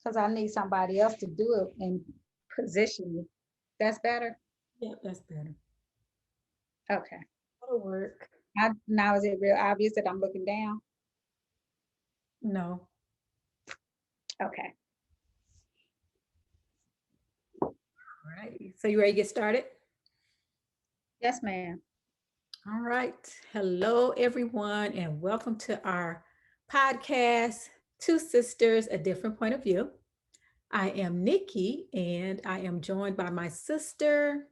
because I need somebody else to do it and position me. That's better? Yeah, that's better. Okay. That'll work. Now is it real obvious that I'm looking down? No. Okay. All right. So you ready to get started? Yes, ma'am. All right. Hello, everyone, and welcome to our podcast, Two Sisters, A Different Point of View. I am Nikki, and I am joined by my sister.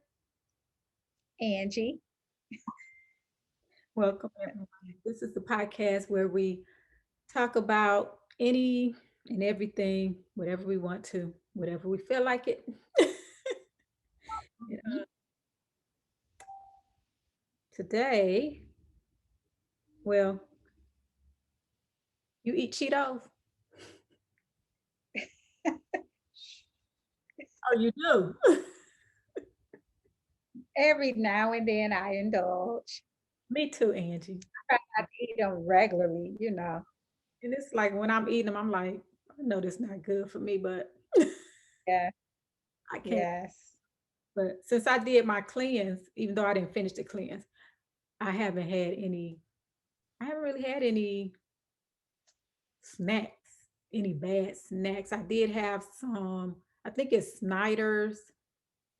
Angie. Welcome, everyone. This is the podcast where we talk about any and everything, whatever we want to, whatever we feel like it. And, Mhm. today, well, you eat Cheetos? Oh, you do? Every now and then I indulge. Me too, Angie. Try not to eat them regularly. And it's like when I'm eating them, I'm like, I know this not good for me, but Yeah. I can't. Yes. But since I did my cleanse, even though I didn't finish the cleanse, I haven't had any, I haven't really had any snacks, any bad snacks. I did have some, I think it's Snyder's,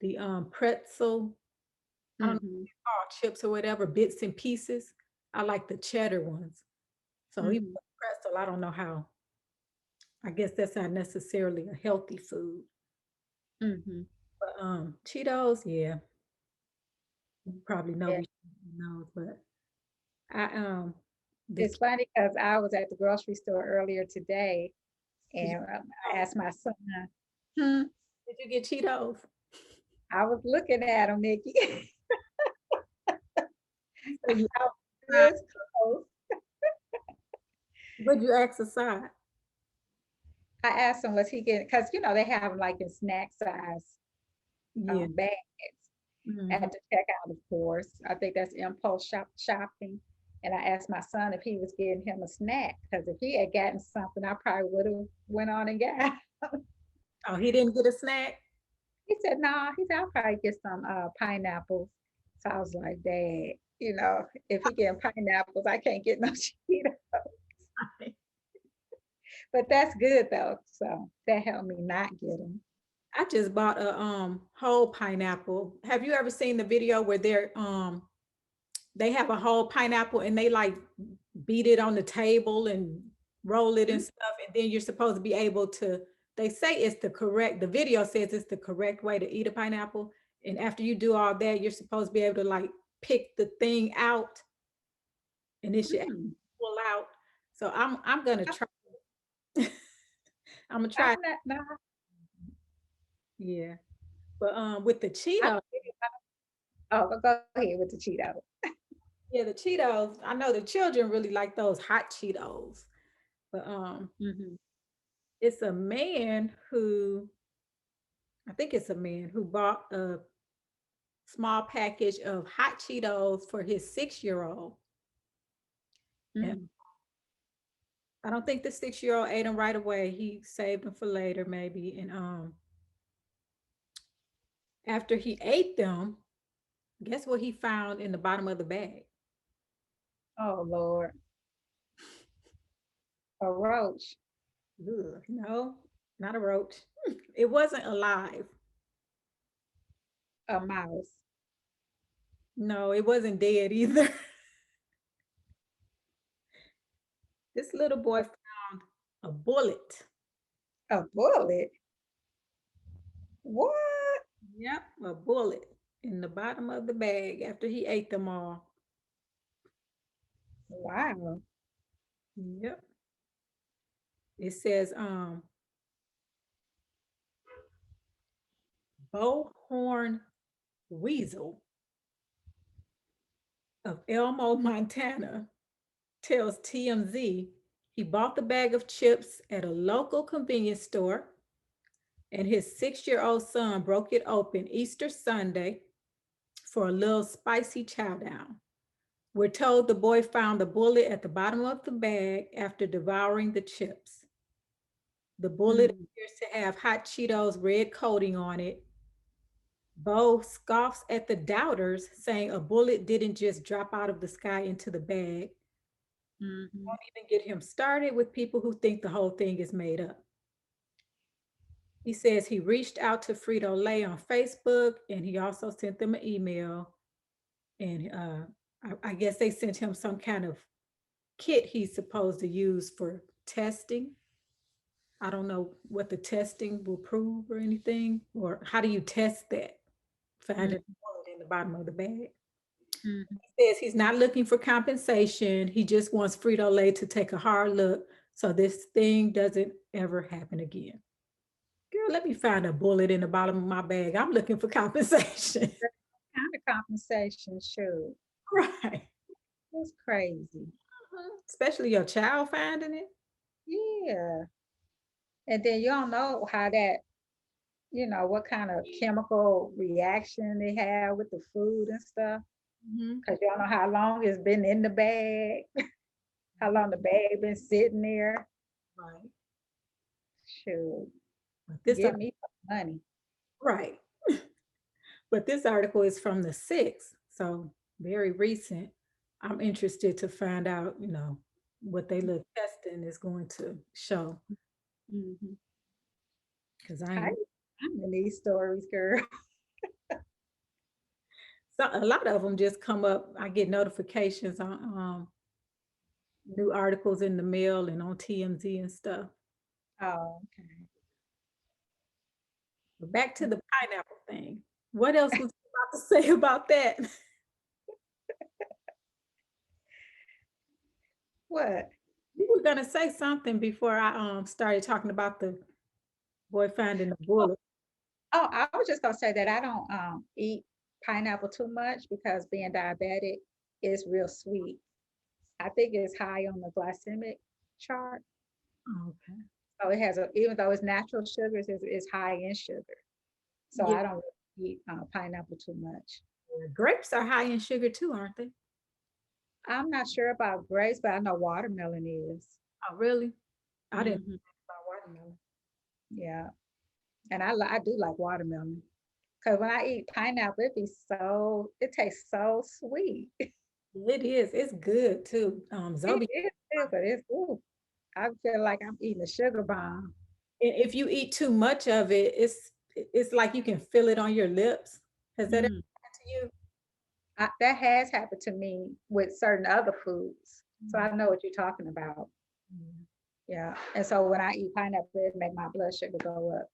the pretzel, I don't know Hmm. if it's called chips or whatever, bits and pieces. I like the cheddar ones. So even Hmm. the pretzel, I don't know how. I guess that's not necessarily a healthy food. Hmm. But Cheetos, yeah, you probably know Yeah. we know, but I the It's funny because I was at the grocery store earlier today did you, and I asked my son, hmm, did you get Cheetos? I was looking at him, Nikki. You say you I was outside. this close. Would you exercise? I asked him, was he getting, because they have them like in snack size Yeah. bags Hmm. at the checkout, of course. I think that's impulse shopping. And I asked my son if he was getting him a snack, because if he had gotten something, I probably would have went on and got. Oh, he didn't get a snack. He said, "No." Nah. He said, "I'll probably get some pineapples." So I was like, "Dad, if he getting pineapples, I can't get no Cheetos." But that's good though. So that helped me not get them. I just bought a whole pineapple. Have you ever seen the video where they have a whole pineapple and they like beat it on the table and roll it and stuff, and then you're supposed to be able to, they say it's the video says it's the correct way to eat a pineapple, and after you do all that you're supposed to be able to like pick the thing out and it should Mm-hmm. pull out. So I'm gonna try. I'm gonna try. I'm not. No, Yeah, but with the I, Cheetos, oh, but go ahead with the Cheeto. yeah, the Cheetos, I know the children really like those hot Cheetos, but Hmm. it's a man who, I think it's a man who bought a small package of hot Cheetos for his 6 year old. And Mm. I don't think the 6 year old ate them right away. He saved them for later, maybe. And after he ate them, guess what he found in the bottom of the bag? Oh Lord, a roach, Ugh, no, not a roach. It wasn't alive. a mouse, No, it wasn't dead either. This little boy found a bullet. a bullet. What? Yep, a bullet in the bottom of the bag after he ate them all. Wow. Yep. It says Bowhorn Weasel of Elmo, Montana tells TMZ he bought the bag of chips at a local convenience store and his 6 year old son broke it open Easter Sunday for a little spicy chow down. We're told the boy found the bullet at the bottom of the bag after devouring the chips. The bullet Mm. appears to have hot Cheetos red coating on it. Bo scoffs at the doubters, saying a bullet didn't just drop out of the sky into the bag. Mhm. Won't even get him started with people who think the whole thing is made up. He says he reached out to Frito-Lay on Facebook, and he also sent them an email. And I guess they sent him some kind of kit he's supposed to use for testing. I don't know what the testing will prove or anything, or how do you test that? Find Mm. a bullet in the bottom of the bag. Mhm. He says he's not looking for compensation. He just wants Frito-Lay to take a hard look so this thing doesn't ever happen again. Girl, let me find a bullet in the bottom of my bag. I'm looking for compensation. Kind of compensation, sure. Right. That's crazy. Especially your child finding it. Yeah. And then you don't know how that, what kind of chemical reaction they have with the food and stuff. Mhm. Because you don't know how long it's been in the bag, how long the bag been sitting there. Right. Shoot, But this give me some money. right. But this article is from the 6th, so very recent. I'm interested to find out, what they look testing is going to show. Mhm. Because I, I'm in these stories, girl. so a lot of them just come up. I get notifications on new articles in the mail and on TMZ and stuff. Oh, okay. But back to the pineapple thing. What else was you about to say about that? What? You were gonna say something before I started talking about the boy finding the bullet. Oh, I was just gonna say that I don't eat pineapple too much because being diabetic is real sweet. I think it's high on the glycemic chart. Okay. So it has even though it's natural sugars, it's high in sugar. So Yeah, I don't really eat pineapple too much. grapes are high in sugar too, aren't they? I'm not sure about grapes, but I know watermelon is. Oh, really? I didn't Hmm. know about watermelon. Yeah, and I do like watermelon because when I eat pineapple, it tastes so sweet. It is. It's good too. It Zoe, is good, but it's ooh, I feel like I'm eating a sugar bomb. if you eat too much of it, it's like you can feel it on your lips. Has that ever Mm. happened to you? That has happened to me with certain other foods, so I know what you're talking about. Mm. Yeah, and so when I eat pineapple, it make my blood sugar go up.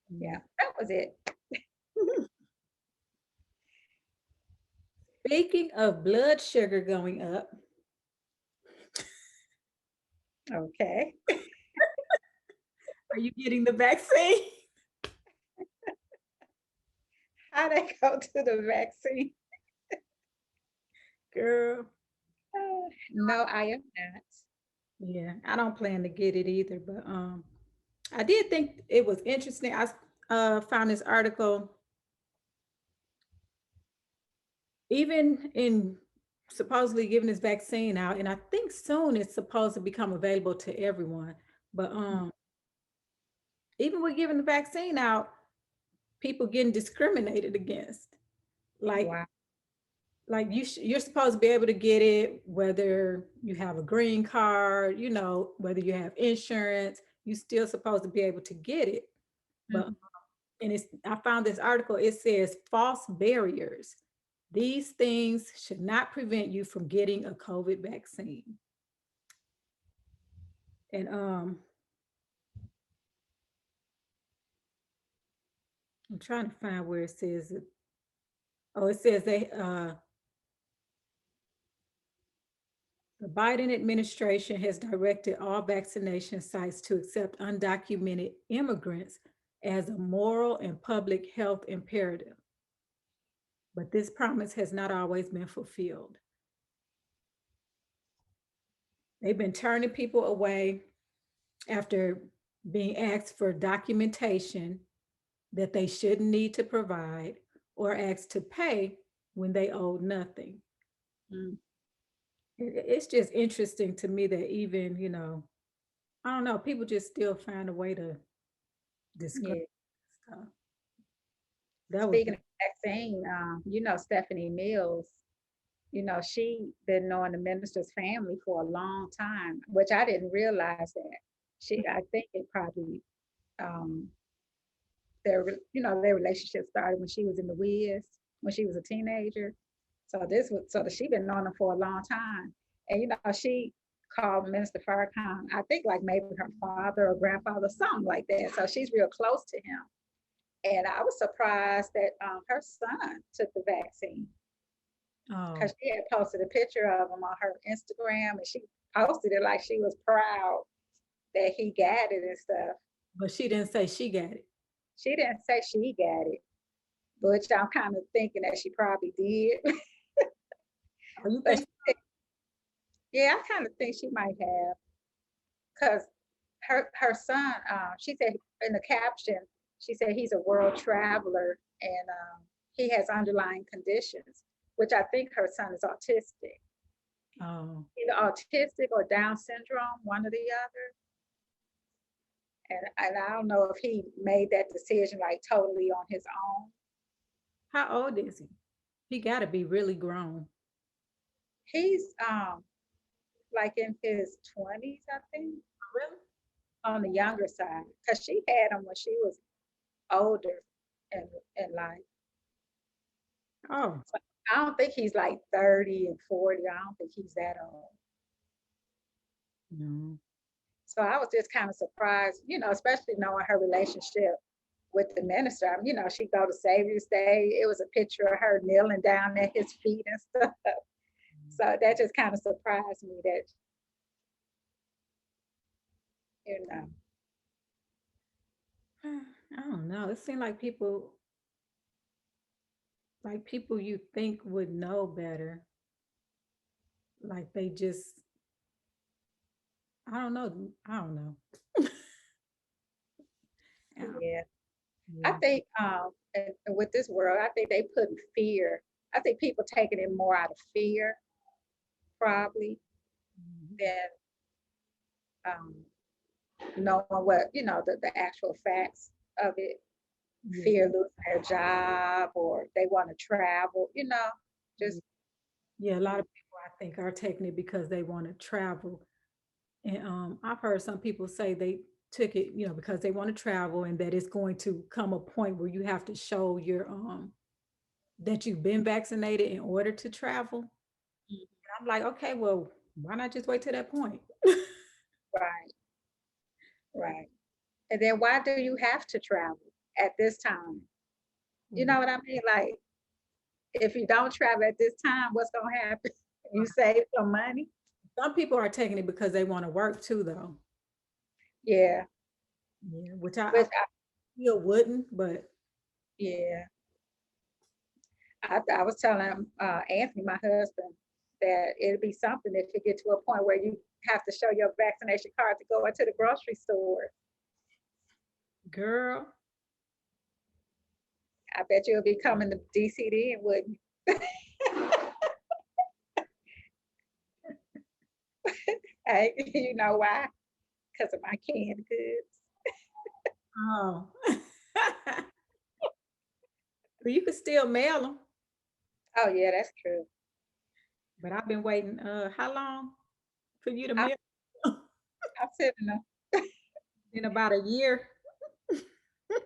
Yeah, that was it. Speaking of blood sugar going up, Okay. are you getting the vaccine? How they go to the vaccine? Girl. No, I am not. Yeah, I don't plan to get it either, but I did think it was interesting. I found this article, even in supposedly giving this vaccine out, and I think soon it's supposed to become available to everyone. But even with giving the vaccine out, people getting discriminated against. Like Wow. you're supposed to be able to get it whether you have a green card, whether you have insurance, you still supposed to be able to get it. But Mhm. and I found this article, it says false barriers. These things should not prevent you from getting a COVID vaccine. And I'm trying to find where it says it. Oh, it says the Biden administration has directed all vaccination sites to accept undocumented immigrants as a moral and public health imperative. But this promise has not always been fulfilled. They've been turning people away after being asked for documentation that they shouldn't need to provide or asked to pay when they owed nothing. Mm. It's just interesting to me that even, I don't know. People just still find a way to discuss Yeah. stuff. That was Speaking of vaccine, Stephanie Mills, she been knowing the minister's family for a long time, which I didn't realize that. I think it probably, um, their relationship started when she was in the Wiz, when she was a teenager. So she been knowing him for a long time. And, she called Minister Farrakhan, I think like maybe her father or grandfather, something like that. So she's real close to him. And I was surprised that her son took the vaccine oh, because she had posted a picture of him on her Instagram and she posted it like she was proud that he got it and stuff. but she didn't say she got it. She didn't say she got it, but I'm kind of thinking that she probably did. Oh, you But think? yeah, I kind of think she might have because her son, she said in the caption, she said he's a world traveler and he has underlying conditions, which I think her son is autistic. Oh, Either autistic or Down syndrome, one or the other. And I don't know if he made that decision like totally on his own. how old is he? He got to be really grown. He's like in his 20s, I think, Really? on the younger side, because she had him when she was older in life. Oh, So I don't think he's like 30 and 40. I don't think he's that old. no. So I was just kind of surprised, especially knowing her relationship with the minister. I mean, she'd go to Savior's Day. It was a picture of her kneeling down at his feet and stuff. So that just kind of surprised me that, you know, I don't know. It seemed like people you think would know better, like they just, I don't know. I don't know. yeah. I Yeah. think and with this world, I think they put fear. I think people taking it more out of fear, probably, Mhm. than um, knowing what, the actual facts of it. Yeah. Fear losing their job or they want to travel, just Yeah, a lot of people I think are taking it because they want to travel. And I've heard some people say they took it, because they want to travel and that it's going to come a point where you have to show your that you've been vaccinated in order to travel. And I'm like, okay, well, why not just wait to that point? right, right. And then why do you have to travel at this time? You know what I mean? Like, if you don't travel at this time, what's gonna happen? You save some money. Some people are taking it because they want to work too, though. Yeah, Yeah, which I which still wouldn't, but yeah, I was telling Anthony, my husband, that it'd be something if you get to a point where you have to show your vaccination card to go into the grocery store. girl, I bet you'll be coming to DCD and wouldn't. You know why? Because of my canned goods. oh, but you could still mail them. Oh yeah, that's true. But I've been waiting. How long for you to I, mail? I'm sitting In about a year.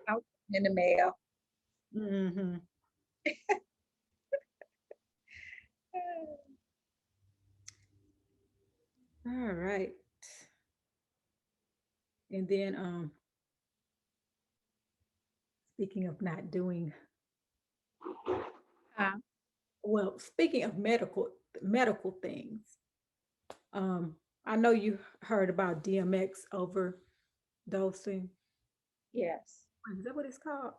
out in the mail. Hmm. All right. And then speaking of not doing Uh, well, speaking of medical things, um, I know you heard about DMX overdosing. yes, Is that what it's called?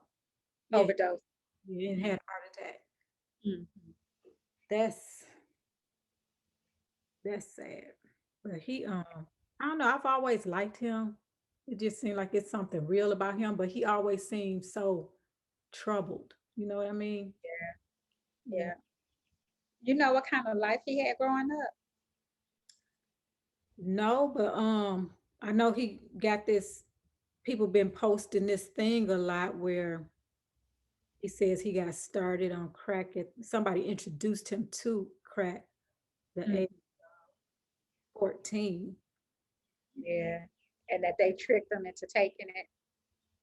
Yeah, overdose. yeah, and had a heart attack. Mhm. That's that's sad. But he I don't know, I've always liked him. It just seemed like it's something real about him, but he always seems so troubled. You know what I mean? Yeah. Yeah. You know what kind of life he had growing up? No, but I know he got this, people been posting this thing a lot where he says he got started on crack somebody introduced him to crack the Mm, age 14. yeah. And that they tricked them into taking it.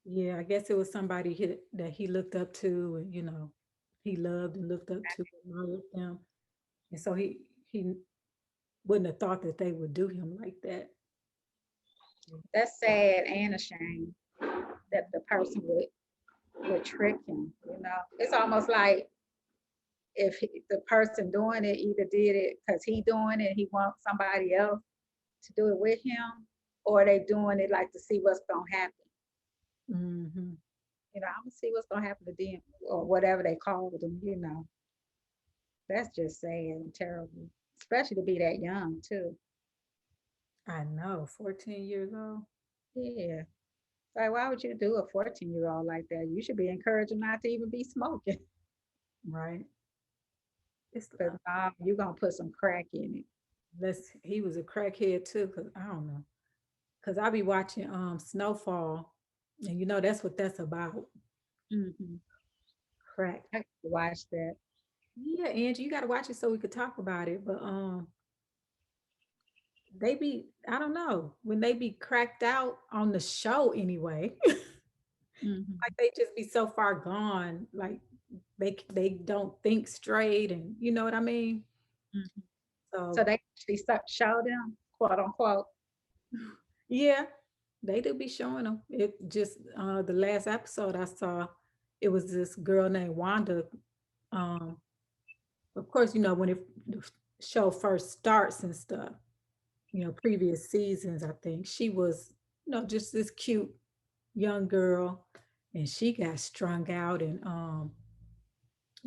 Yeah, I guess it was somebody that he looked up to, and he loved and looked up to and all of them. And so he wouldn't have thought that they would do him like that. That's sad and a shame that the person would trick him. It's almost like if the person doing it either did it because he doing it, he wants somebody else to do it with him, or they doing it like to see what's gonna happen. Hmm. I'm gonna see what's gonna happen to them or whatever they call them. That's just sad and terrible, especially to be that young too. I know, 14 years old. Yeah. Like, why would you do a 14-year-old like that? You should be encouraging not to even be smoking. Right. It's Because you're going to put some crack in it. unless he was a crackhead too, because I don't know. Because I be watching Snowfall, and that's what that's about. Mm-hmm. Crack. I have to watch that. Yeah, Angie, you gotta watch it so we could talk about it. But they be, I don't know, when they be cracked out on the show anyway, Mm-hmm. like they just be so far gone, like they don't think straight, and you know what I mean? Mm-hmm. So So they actually show them, quote unquote. yeah, they do be showing them. It just the last episode I saw, it was this girl named Wanda. Um, of course, when the show first starts and stuff, previous seasons, I think she was, just this cute young girl, and she got strung out and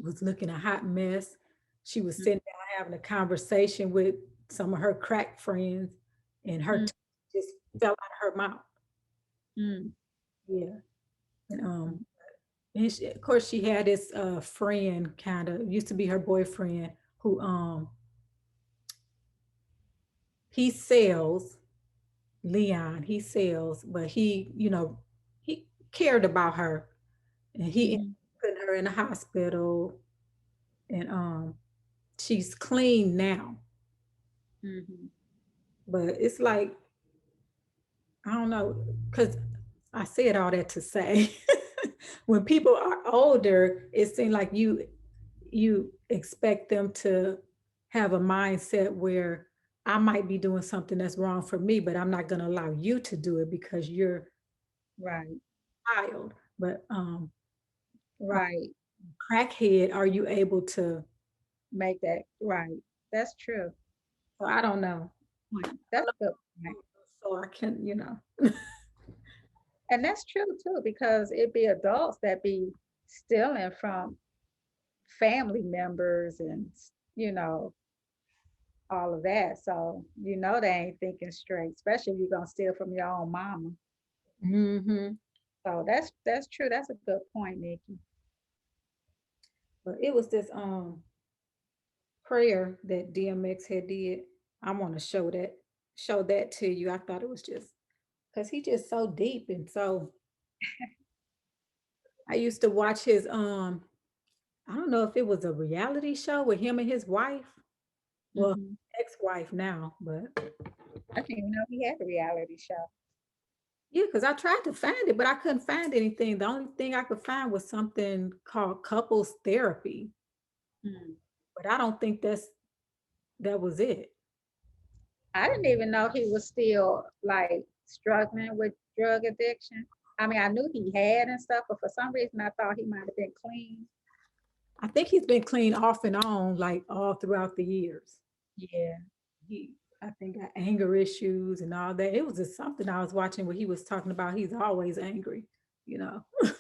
was looking a hot mess. She was sitting down having a conversation with some of her crack friends, and her Mm-hmm. teeth just fell out of her mouth. Mm-hmm. Yeah. And of course she had this friend, kind of used to be her boyfriend, who he sells, Leon, he sells, but he cared about her, and he ended Mm-hmm. up putting her in the hospital, and she's clean now. Mm-hmm. But it's like, I don't know, because I said all that to say when people are older, it seems like you expect them to have a mindset where I might be doing something that's wrong for me, but I'm not going to allow you to do it because you're Right. child. But Right. crackhead, are you able to? Make that right. That's true. Well, I don't know. That's good. Point. So I can, And that's true too, because it be adults that be stealing from family members and you know all of that. So they ain't thinking straight, especially if you're gonna steal from your own mama. hmm So that's true. That's a good point, Nikki. but it was this prayer that DMX had did. I want to show that to you. I thought it was just because he just so deep, and so I used to watch his I don't know if it was a reality show with him and his wife. Well, Hmm. ex-wife now, but I didn't even know he had a reality show. yeah, because I tried to find it, but I couldn't find anything. The only thing I could find was something called couples therapy, Hmm. but I don't think that was it. I didn't even know he was still like struggling with drug addiction. I mean, I knew he had and stuff, but for some reason I thought he might have been clean. I think he's been clean off and on like all throughout the years. Yeah. He, I think, got anger issues and all that. It was just something I was watching where he was talking about he's always angry,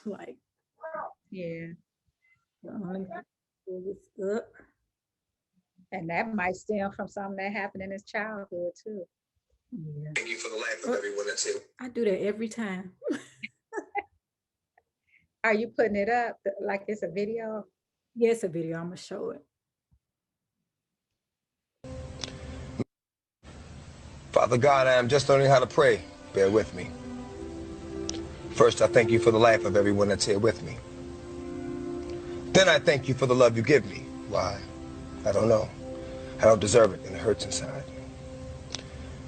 like Yeah. let me pull this up. And that might stem from something that happened in his childhood too. Yeah. Thank you for the life of everyone that's here. I do that every time. Are you putting it up like it's a video? Yeah, it's a video. I'm gonna show it. Father God, I am just learning how to pray. bear with me. First, I thank you for the life of everyone that's here with me. Then I thank you for the love you give me. Why? I don't know. I don't deserve it, and it hurts inside.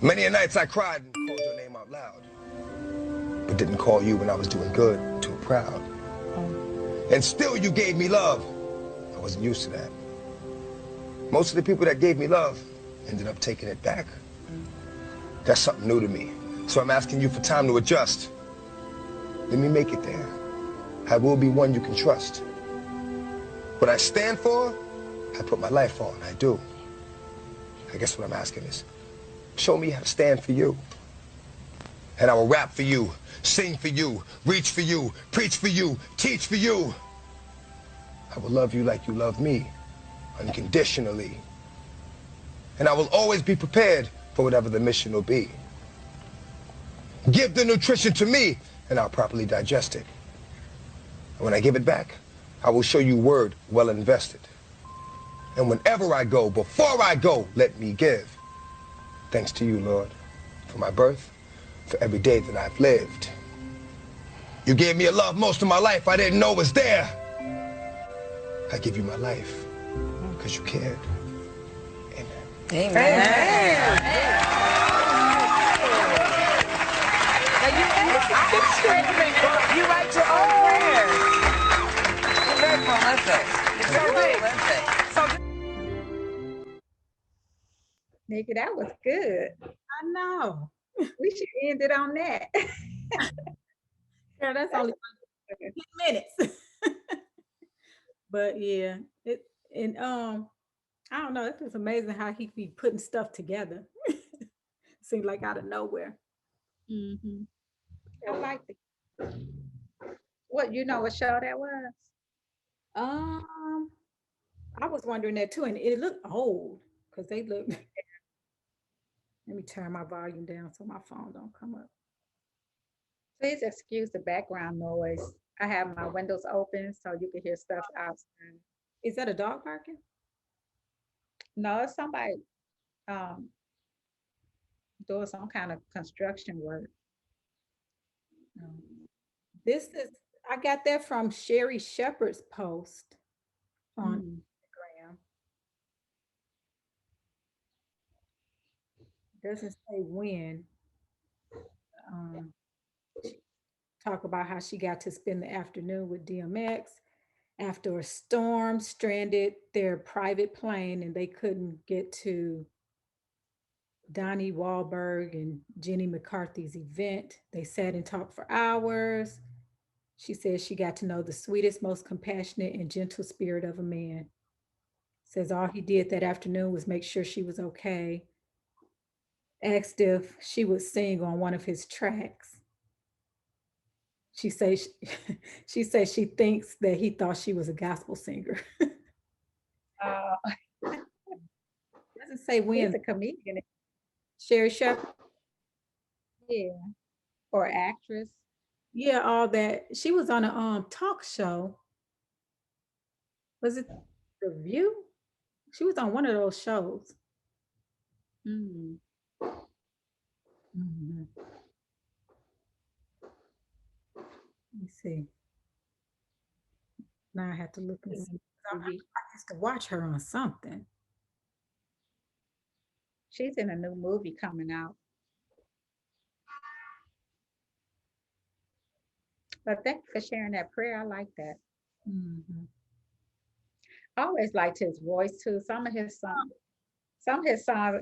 Many a nights I cried and called your name out loud, but didn't call you when I was doing good, too proud. And still you gave me love. I wasn't used to that. Most of the people that gave me love ended up taking it back. That's something new to me. So I'm asking you for time to adjust. Let me make it there. I will be one you can trust. What I stand for, I put my life on, I do. I guess what I'm asking is, show me how to stand for you. And I will rap for you, sing for you, reach for you, preach for you, teach for you. I will love you like you love me, unconditionally. And I will always be prepared for whatever the mission will be. Give the nutrition to me, and I'll properly digest it. And when I give it back, I will show you word well invested. And whenever I go, before I go, let me give. Thanks to you, Lord, for my birth, for every day that I've lived. You gave me a love most of my life I didn't know was there. I give you my life because you cared. Amen. Amen. You write your own prayers. You're very prolific. You're very prolific. Nikki, that was good. I know. We should end it on that. Yeah, that's only 10 minutes. But yeah, and I don't know, it's just amazing how he be putting stuff together. Seems like out of nowhere. Mm-hmm. I liked it. What, you know what show that was? Um, I was wondering that too, and it looked old because they look. Let me turn my volume down so my phone don't come up. Please excuse the background noise. I have my windows open so you can hear stuff outside. Is that a dog barking? No, it's somebody um, doing some kind of construction work. This is, I got that from Sherry Shepherd's post on Instagram. Doesn't say when. Talk about how she got to spend the afternoon with DMX after a storm stranded their private plane and they couldn't get to Donnie Wahlberg and Jenny McCarthy's event. They sat and talked for hours. She says she got to know the sweetest, most compassionate and gentle spirit of a man. Says all he did that afternoon was make sure she was okay. Asked if she would sing on one of his tracks. She says she says she thinks that he thought she was a gospel singer. Doesn't say He's when. a comedian. Sherry Shepherd. Yeah. Or actress. Yeah, all that. She was on a talk show. Was it The View? She was on one of those shows. Mm. Mhm. Let me see. Now I have to look and see. I used to watch her on something. She's in a new movie coming out. But thank you for sharing that prayer. I like that. Mhm. I always liked his voice too. Some of his songs,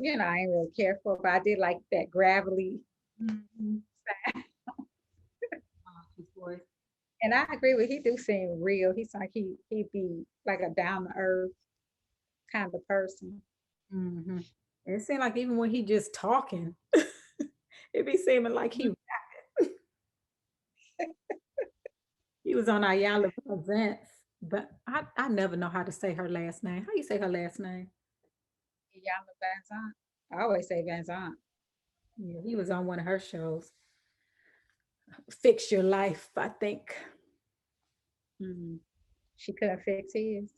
you know, I ain't really care for, but I did like that gravelly. Mhm. His voice. And I agree with he do seem real. He's like he'd be like a down to earth kind of person. Mhm. It seemed like even when he just talking, it be seeming like he he was on Ayala events, but I never know how to say her last name. How you say her last name? Yana Van Zant. I always say Van Zant. Yeah, he was on one of her shows. Fix Your Life, I think. Mm. She couldn't fix his.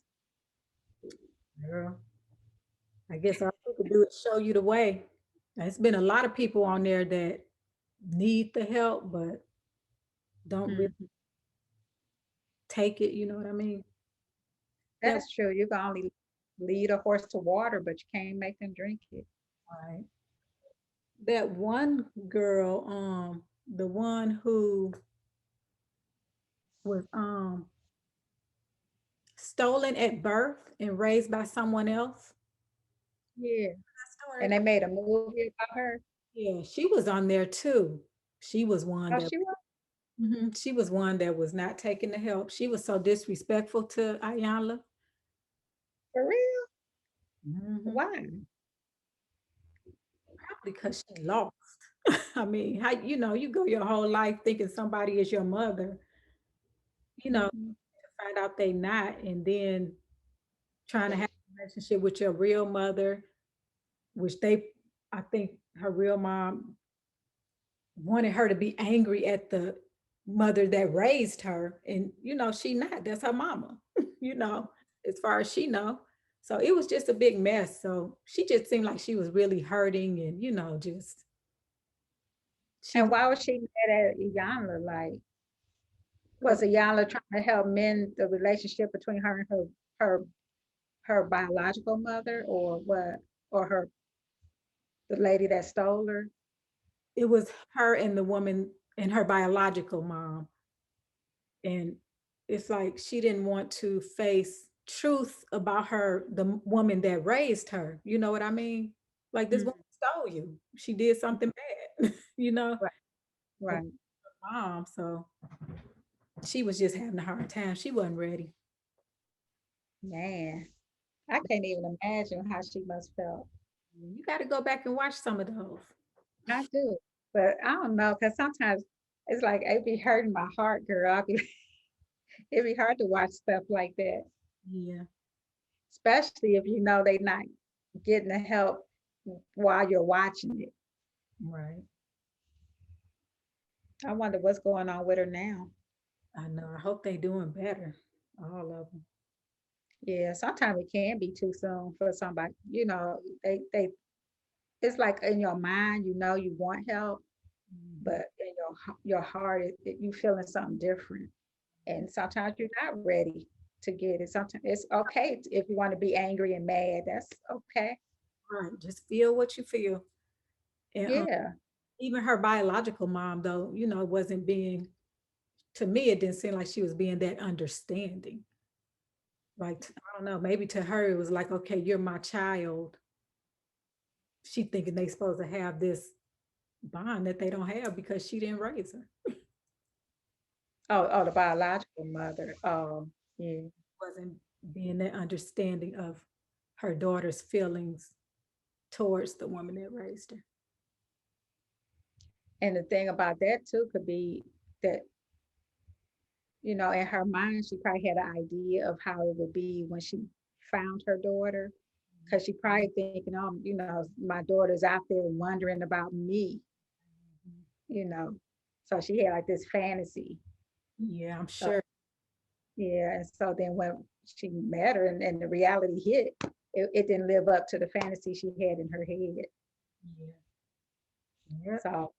Girl, I guess all we could do is show you the way. There's been a lot of people on there that need the help, but don't really Mhm. take it, you know what I mean? That That's true. You can only lead a horse to water, but you can't make them drink it. right. That one girl, the one who was stolen at birth and raised by someone else. Yeah. That story. And they made a movie about her. Yeah, she was on there too. She was one Oh, that she was she was one that was not taking the help. She was so disrespectful to Ayanla. for real? Mhm. Why? Probably because she lost. I mean, how you go your whole life thinking somebody is your mother, you know, Mhm. find out they not, and then trying to have a relationship with your real mother, which I think her real mom wanted her to be angry at the mother that raised her, and she not. That's her mama, you know, as far as she know. So it was just a big mess. So she just seemed like she was really hurting, and just she And why was she mad at Iyanla? Like, was because Iyanla trying to help mend the relationship between her and her her biological mother, or what? Or the lady that stole her? it was her and the woman and her biological mom. And it's like she didn't want to face truth about the woman that raised her. You know what I mean? Like this Mm. woman stole you. She did something bad, Right, of right. mom. So she was just having a hard time. She wasn't ready. Man, I can't even imagine how she must felt. You got to go back and watch some of those. I do, but I don't know, because sometimes it's like it be hurting my heart, girl. It'd be hard to watch stuff like that, Yeah, especially if you know they not getting the help while you're watching it. right. I wonder what's going on with her now. I know. I hope they doing better. All of them. Yeah, sometimes it can be too soon for somebody. They it's like in your mind, you want help, Mhm. but in your heart, you feeling something different. And sometimes you're not ready to get it. Sometimes it's okay if you want to be angry and mad. That's okay. Right. Just feel what you feel. And Yeah. even her biological mom, though, wasn't being, to me, it didn't seem like she was being that understanding. Like, I don't know, maybe to her, it was like, okay, you're my child. She thinking they supposed to have this bond that they don't have because she didn't raise her. Oh, the biological mother. Oh, yeah. Wasn't being that understanding of her daughter's feelings towards the woman that raised her. And the thing about that too could be that, in her mind, she probably had an idea of how it would be when she found her daughter. Because she probably thinking, oh, my daughter's out there wondering about me, you know. So she had like this fantasy. Yeah, I'm So sure. yeah, and so then when she met her and the reality hit, it didn't live up to the fantasy she had in her head. Yeah. Yeah, So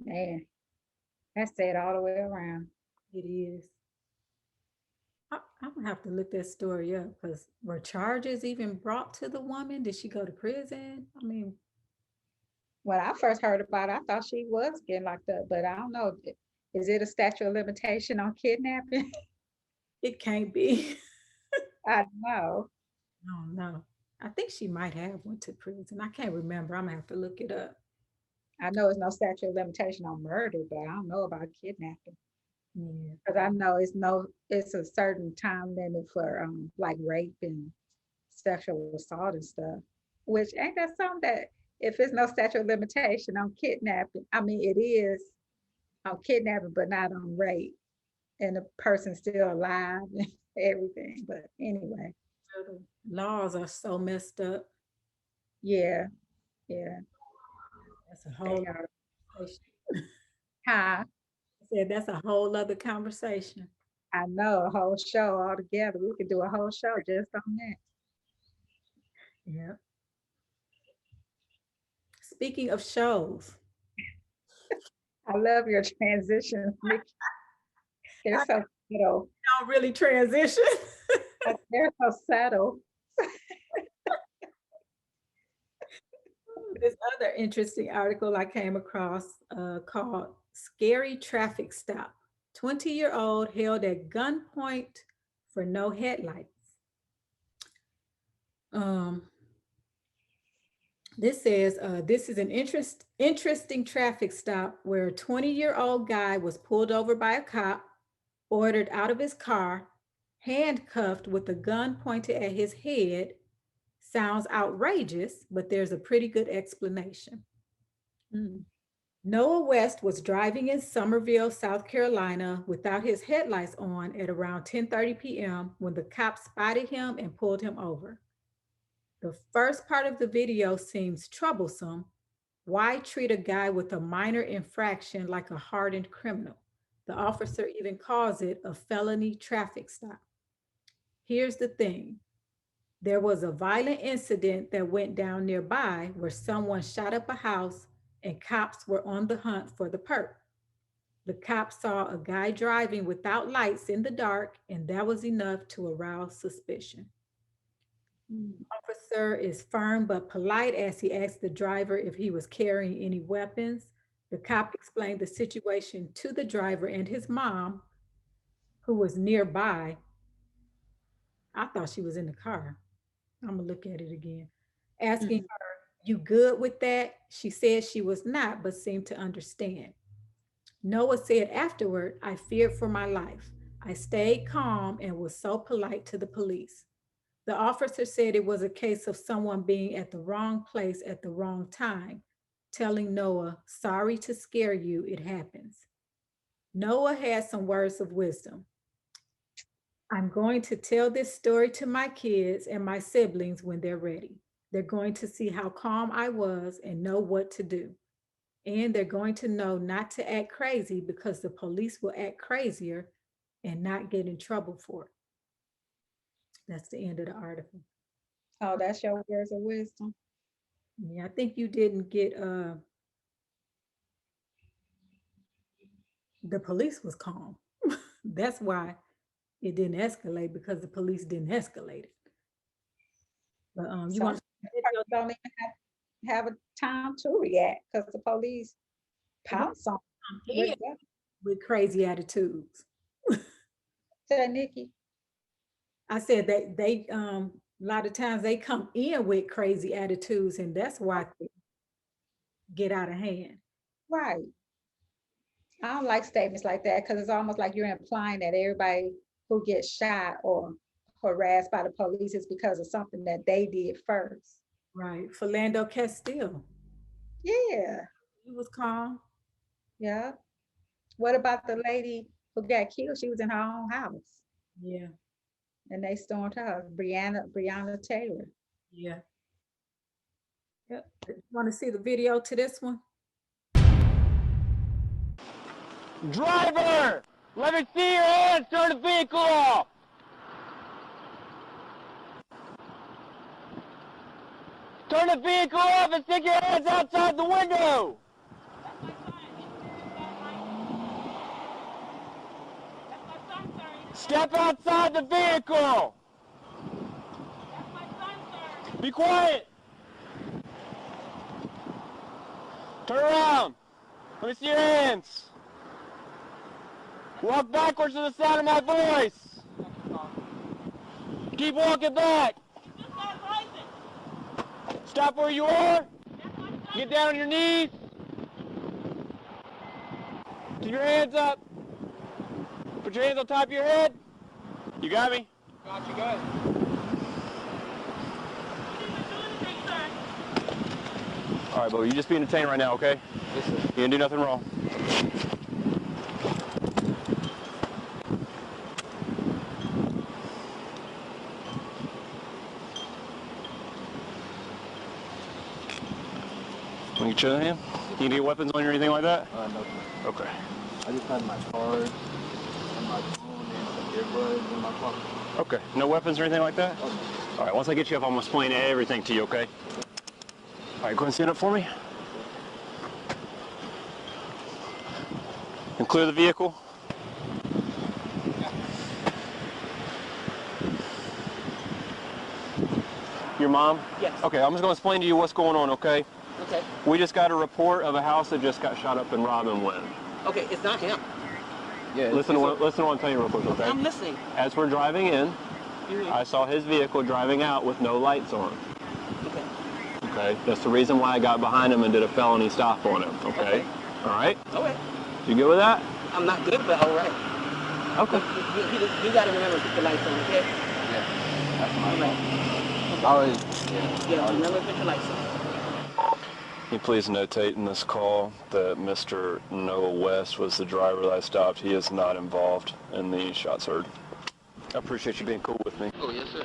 man, that's sad all the way around. it is. I'm gonna have to look that story up because were charges even brought to the woman? Did she go to prison? I mean, When I first heard about it, I thought she was getting locked up, but I don't know. Is it a statute of limitation on kidnapping? it can't be. I don't know. I don't know. I think she might have went to prison. I can't remember. I'm gonna have to look it up. I know it's no statute of limitation on murder, but I don't know about kidnapping. Yeah. Because I know it's a certain time limit for like rape and sexual assault and stuff. Which ain't that something that if it's no statute of limitation on kidnapping, I mean it is on kidnapping, but not on rape, and the person's still alive and everything. But anyway, So the laws are so messed up. yeah, yeah, That's a they whole are. conversation. Huh? I said that's a whole other conversation. I know a whole show altogether. We could do a whole show just on that. Yeah. Speaking of shows, I love your transitions, Nikki. They're so subtle. Don't really transition. They're so subtle. This other interesting article I came across called Scary Traffic Stop. 20-year-old held at gunpoint for no headlights. This says, this is an interesting traffic stop where a 20-year-old guy was pulled over by a cop, ordered out of his car, handcuffed with a gun pointed at his head. Sounds outrageous, but there's a pretty good explanation. Noah West was driving in Summerville, South Carolina without his headlights on at around 10:30 p.m. when the cops spotted him and pulled him over. The first part of the video seems troublesome. Why treat a guy with a minor infraction like a hardened criminal? The officer even calls it a felony traffic stop. Here's the thing. There was a violent incident that went down nearby where someone shot up a house and cops were on the hunt for the perp. The cops saw a guy driving without lights in the dark, and that was enough to arouse suspicion. Officer is firm but polite as he asked the driver if he was carrying any weapons. The cop explained the situation to the driver and his mom, who was nearby. I thought she was in the car. I'm gonna look at it again. Asking her, "You good with that?" She said she was not, but seemed to understand. Noah said afterward, "I feared for my life. I stayed calm and was so polite to the police." The officer said it was a case of someone being at the wrong place at the wrong time, telling Noah, "Sorry to scare you, it happens." Noah had some words of wisdom. "I'm going to tell this story to my kids and my siblings when they're ready. They're going to see how calm I was and know what to do. And they're going to know not to act crazy because the police will act crazier and not get in trouble for it." That's the end of the article. Oh, that's your words of wisdom. Yeah, I think you didn't get, the police was calm. That's why it didn't escalate, because the police didn't escalate it. But you want People don't even have a time to react because the police pounce on to with crazy attitudes. Say, Nikki. I said that they a lot of times they come in with crazy attitudes, and that's why they get out of hand. Right. I don't like statements like that because it's almost like you're implying that everybody who gets shot or harassed by the police is because of something that they did first. Right. Philando Castile. Yeah. He was calm. Yeah. What about the lady who got killed? She was in her own house. Yeah. And they stormed her house, Breonna Taylor. Yeah. Yep. You want to see the video to this one? Driver, let me see your hands. Turn the vehicle off. Turn the vehicle off and stick your hands outside the window. Step outside the vehicle. Be quiet. Turn around. Let me see your hands. Walk backwards to the sound of my voice. Keep walking back. Stop where you are. Get down on your knees. Keep your hands up. Put your hands on top of your head. You got me? Got you, good. All right, Bo, you just be entertained right now, okay? Yes, sir. You didn't do nothing wrong. Want to get your hand? You need weapons on you or anything like that? No, sir. Okay. I just had my cards and my phone and some earbuds in my pocket. Okay. No weapons or anything like that? Okay. All right, once I get you up, I'm going to explain everything to you, okay? All right, go ahead and stand up for me. And clear the vehicle. Your mom? Yes. Okay, I'm just going to explain to you what's going on, okay? Okay. We just got a report of a house that just got shot up in Robin Wind. Okay, it's not him. Yeah. Listen to what I'm telling you real quick, okay? I'm listening. As we're driving in, Mhm. I saw his vehicle driving out with no lights on. Okay. Okay? That's the reason why I got behind him and did a felony stop on him, okay? Okay. All right? Okay. You good with that? I'm not good, but all right. Okay. You got to remember to put the lights on, okay? Yeah. That's my All right. fault. I always. Yeah. Yeah, remember to put your lights on. Can you please notate in this call that Mr. Noah West was the driver that I stopped. He is not involved in the shots heard. I appreciate you being cool with me. Oh, yes, sir.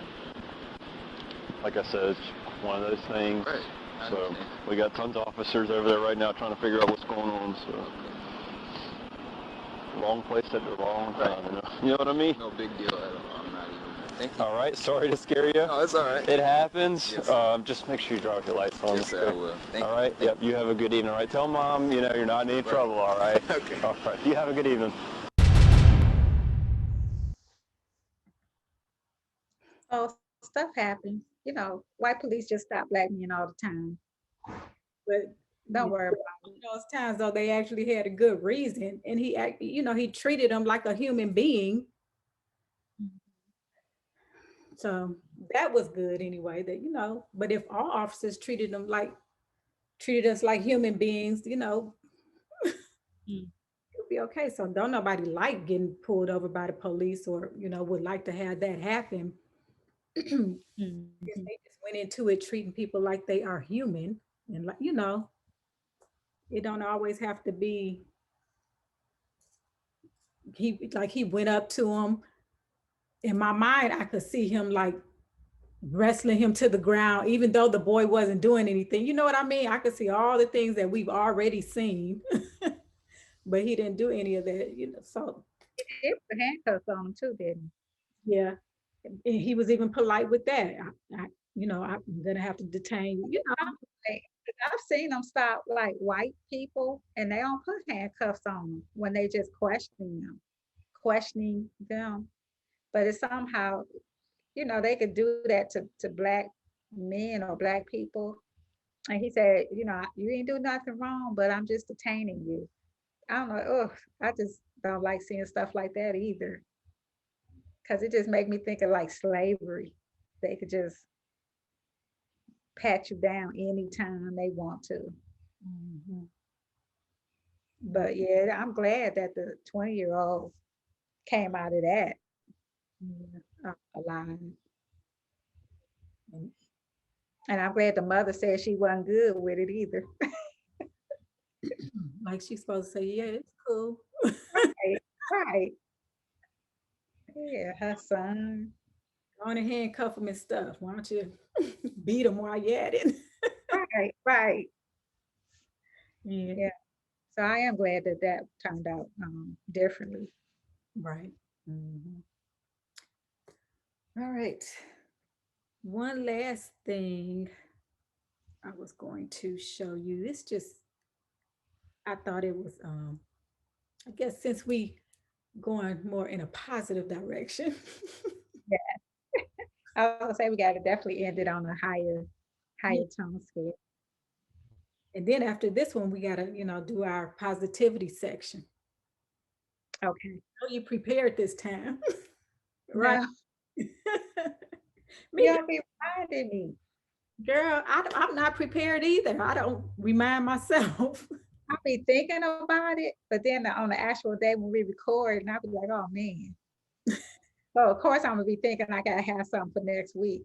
Like I said, it's one of those things. Right. I So understand. we got tons of officers over there right now trying to figure out what's going on. So wrong place at the wrong time. You know what I mean? No big deal at all. I'm not even. Thank you. All right. Sorry to scare you. No, it's all right. It happens. Yes. Just make sure you drive with your lights on. Yes, sir, I will. Thank All you. right. Yep. You have a good evening. All right. Tell Mom, you're not in any trouble. All right. Okay. All right. You have a good evening. So stuff happens. White police just stop black men all the time. But Don't worry about it. those times though, they actually had a good reason, and he treated them like a human being. So that was good anyway. But if all officers treated us like human beings, it'll be okay. So don't nobody like getting pulled over by the police, or would like to have that happen. Mhm. They just went into it treating people like they are human, and it don't always have to be. He went up to him. In my mind, I could see him like wrestling him to the ground, even though the boy wasn't doing anything. You know what I mean? I could see all the things that we've already seen, but he didn't do any of that. So He put handcuffs on him too, didn't yeah, and he was even polite with that. I'm gonna have to detain you. he? I've seen them stop like white people and they don't put handcuffs on them when they just questioning them. But it's somehow, they could do that to black men or black people. And he said, you ain't do nothing wrong, but I'm just detaining you. I don't know. Ugh, I just don't like seeing stuff like that either. Because it just make me think of like slavery. They could just pat you down anytime they want to. Mhm. But yeah, I'm glad that the 20-year-old came out of that alive. And I'm glad the mother said she wasn't good with it either. Like she's supposed to say, yeah, it's cool. Right. Yeah, her son. Go on and handcuff him and stuff. Why don't you beat him while you're at it? Right. Yeah. Yeah. So I am glad that turned out differently. Right. Mhm. All right. One last thing I was going to show you. I thought it was, I guess since we going more in a positive direction. I would say we got to definitely end it on a higher tone scale. And then after this one, we got to, do our positivity section. Okay. So you prepared this time. Right. Now, Me, you'll be reminding me. girl, I'm not prepared either. I don't remind myself. I'll be thinking about it, but then on the actual day when we record, and I'll be like, oh man. So of course I'm gonna be thinking I gotta have something for next week.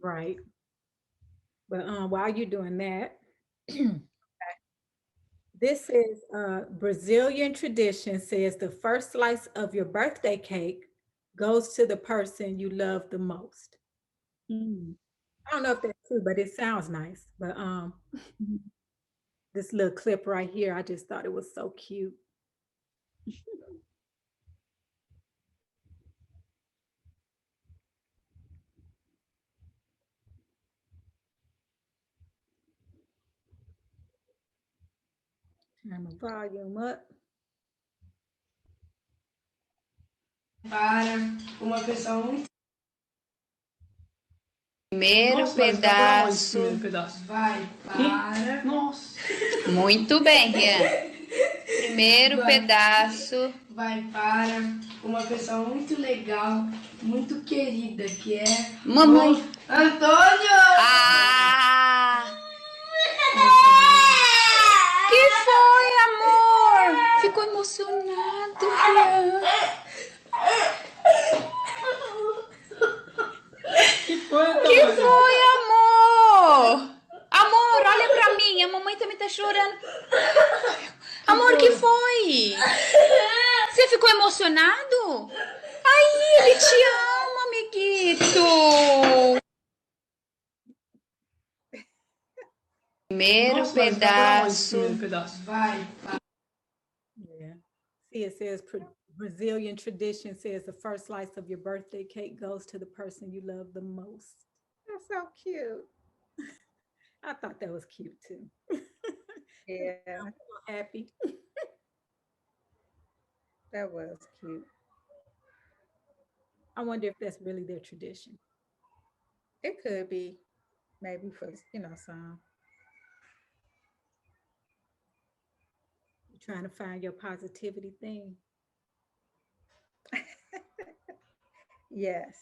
Right. But while you're doing that, this is Brazilian tradition says the first slice of your birthday cake goes to the person you love the most. Mm. I don't know if that's true, but it sounds nice. But this little clip right here, I just thought it was so cute. Turn my volume up. Para uma pessoa muito. Primeiro Nossa, mas vai pra onde esse pedaço. primeiro pedaço? Vai para. Nossa. Muito bem, Rian. Primeiro pedaço. Vai para uma pessoa muito legal, muito querida, que é. Mamãe. Antônio! Ah! Que foi, amor? Ficou emocionado, Rian. Que foi, Antônio? Que foi, amor? Amor, olha pra mim. A mamãe também tá chorando. Amor, que foi? Você ficou emocionado? Ai, ele te ama, amiguito. Primeiro Nossa, mas vai pra onde esse pedaço. primeiro pedaço? Vai. Yeah. See, it says Brazilian tradition says the first slice of your birthday cake goes to the person you love the most. That's so cute. I thought that was cute too. Yeah, Happy. that was cute. I wonder if that's really their tradition. It could be, maybe for, some. You're trying to find your positivity thing. Yes.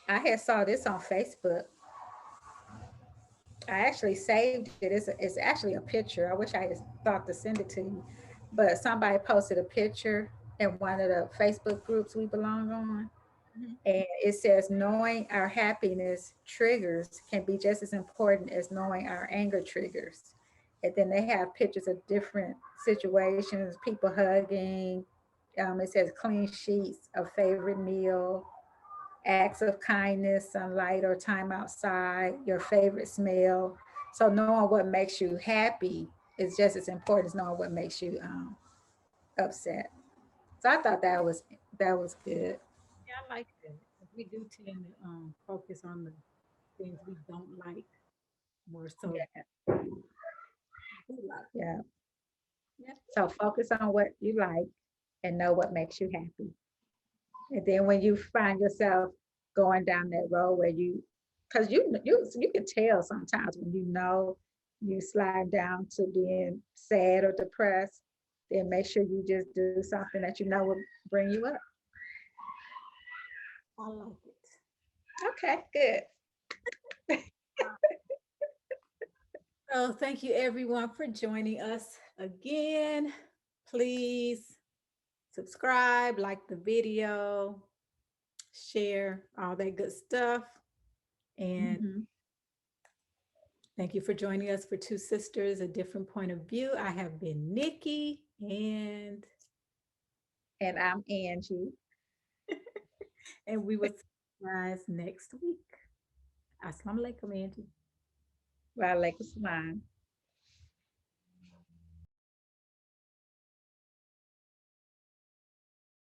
I had saw this on Facebook. I actually saved it. It's actually a picture. I wish I had thought to send it to you, but somebody posted a picture in one of the Facebook groups we belong on. And it says, knowing our happiness triggers can be just as important as knowing our anger triggers. And then they have pictures of different situations, people hugging. It says clean sheets, a favorite meal, acts of kindness, sunlight or time outside, your favorite smell. So knowing what makes you happy is just as important as knowing what makes you upset. So I thought that was good. Yeah, I like that. We do tend to focus on the things we don't like more so. Yeah. Yeah. Yeah. So focus on what you like and know what makes you happy. And then when you find yourself going down that road where because you can tell sometimes when you slide down to being sad or depressed, then make sure you just do something that you know will bring you up. I like it. Okay, good. So thank you everyone for joining us again. Please subscribe, like the video, share, all that good stuff. And thank you for joining us for Two Sisters, A Different Point of View. I have been Nikki and I'm Angie. And we will see you guys next week. Assalamu alaikum, Angie. Wa alaikum salam.